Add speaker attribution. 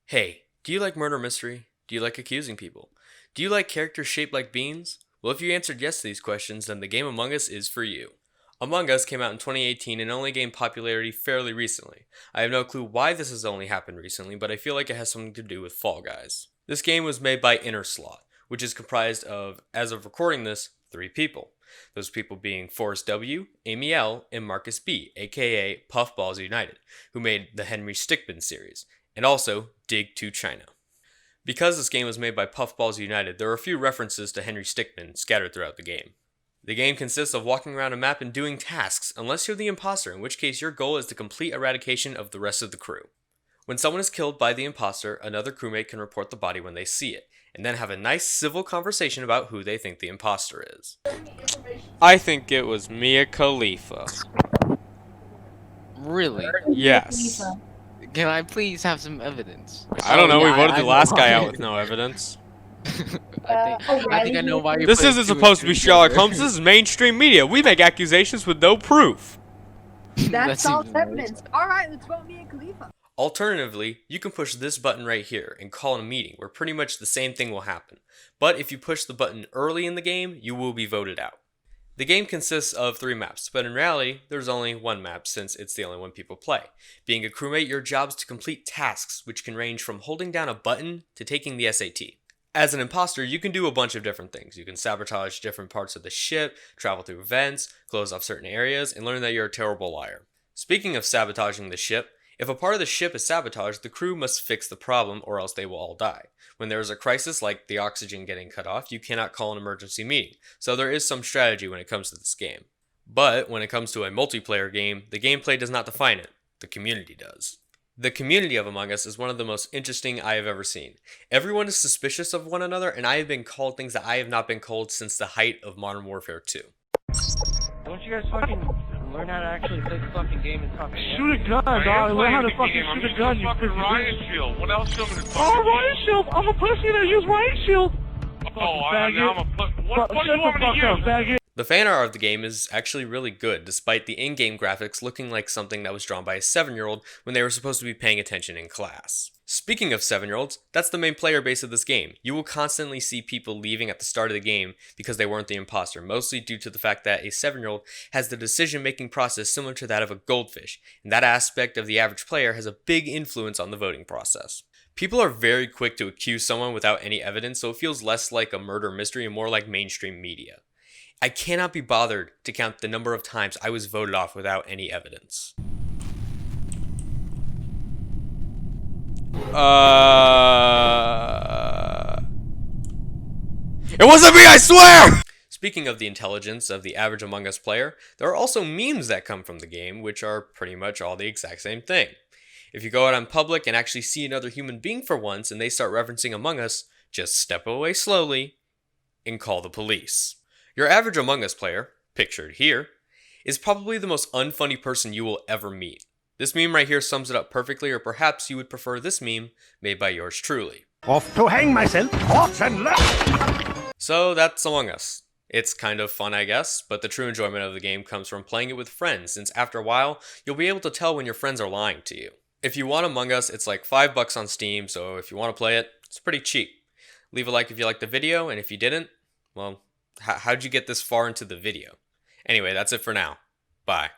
Speaker 1: Hey, do you like murder mystery? Do you like accusing people? Do you like characters shaped like beans? Well, if you answered yes to these questions, then the game Among Us is for you. Among Us came out in 2018 and only gained popularity fairly recently. I have no clue why this has only happened recently, but I feel like it has something to do with Fall Guys. This game was made by Innerslot, which is comprised of, as of recording this, 3 people. Those people being Forrest W., Amy L., and Marcus B., aka Puffballs United, who made the Henry Stickmin series, and also Dig to China. Because this game was made by Puffballs United, there are a few references to Henry Stickmin scattered throughout the game. The game consists of walking around a map and doing tasks, unless you're the imposter, in which case your goal is to complete eradication of the rest of the crew. When someone is killed by the imposter, another crewmate can report the body when they see it, and then have a nice civil conversation about who they think the imposter is. I think it was Mia Khalifa.
Speaker 2: Really?
Speaker 1: Yes.
Speaker 2: Can I please have some evidence?
Speaker 1: I don't know, we voted
Speaker 2: I
Speaker 1: the last
Speaker 2: know
Speaker 1: guy
Speaker 2: why.
Speaker 1: out with no evidence.
Speaker 2: I think I know why you
Speaker 1: This
Speaker 2: put
Speaker 1: isn't
Speaker 2: two and
Speaker 1: supposed to
Speaker 2: two
Speaker 1: be Sherlock
Speaker 2: together.
Speaker 1: Holmes, this is mainstream media. We make accusations with no proof.
Speaker 3: That's false
Speaker 2: even worse.
Speaker 3: evidence. Alright, let's vote Mia Khalifa.
Speaker 1: Alternatively, you can push this button right here and call a meeting where pretty much the same thing will happen. But if you push the button early in the game, you will be voted out. The game consists of 3 maps, but in reality, there's only 1 map since it's the only one people play. Being a crewmate, your job is to complete tasks, which can range from holding down a button to taking the SAT. As an imposter, you can do a bunch of different things. You can sabotage different parts of the ship, travel through vents, close off certain areas, and learn that you're a terrible liar. Speaking of sabotaging the ship, if a part of the ship is sabotaged, the crew must fix the problem or else they will all die. When there is a crisis like the oxygen getting cut off, you cannot call an emergency meeting, so there is some strategy when it comes to this game. But when it comes to a multiplayer game, the gameplay does not define it, the community does. The community of Among Us is one of the most interesting I have ever seen. Everyone is suspicious of one another, and I have been called things that I have not been called since the height of Modern Warfare 2.
Speaker 4: Don't you guys fucking learn how to actually play the fucking game and talk?
Speaker 5: Shoot a gun, dog. Learn how to fucking shoot a gun, you
Speaker 6: fucking
Speaker 5: pussy
Speaker 6: riot
Speaker 5: bitch.
Speaker 6: shield. What else you want me to
Speaker 5: Oh,
Speaker 6: fucking
Speaker 5: riot shield! I'm a pussy that use riot shield!
Speaker 6: Oh, now I'm a what do you
Speaker 5: Shut
Speaker 6: want
Speaker 5: the
Speaker 6: me
Speaker 5: fuck
Speaker 6: to
Speaker 5: up,
Speaker 6: use?
Speaker 5: faggot!
Speaker 1: The fan art of the game is actually really good, despite the in-game graphics looking like something that was drawn by a 7-year-old when they were supposed to be paying attention in class. Speaking of 7-year-olds, that's the main player base of this game. You will constantly see people leaving at the start of the game because they weren't the imposter, mostly due to the fact that a 7-year-old has the decision-making process similar to that of a goldfish, and that aspect of the average player has a big influence on the voting process. People are very quick to accuse someone without any evidence, so it feels less like a murder mystery and more like mainstream media. I cannot be bothered to count the number of times I was voted off without any evidence. It wasn't me, I swear! Speaking of the intelligence of the average Among Us player, there are also memes that come from the game, which are pretty much all the exact same thing. If you go out in public and actually see another human being for once and they start referencing Among Us, just step away slowly and call the police. Your average Among Us player, pictured here, is probably the most unfunny person you will ever meet. This meme right here sums it up perfectly, or perhaps you would prefer this meme made by yours truly.
Speaker 5: Off to hang myself, off and left!
Speaker 1: So that's Among Us. It's kind of fun, I guess, but the true enjoyment of the game comes from playing it with friends, since after a while, you'll be able to tell when your friends are lying to you. If you want Among Us, it's like $5 on Steam, so if you want to play it, it's pretty cheap. Leave a like if you liked the video, and if you didn't, well, how'd you get this far into the video? Anyway, that's it for now. Bye.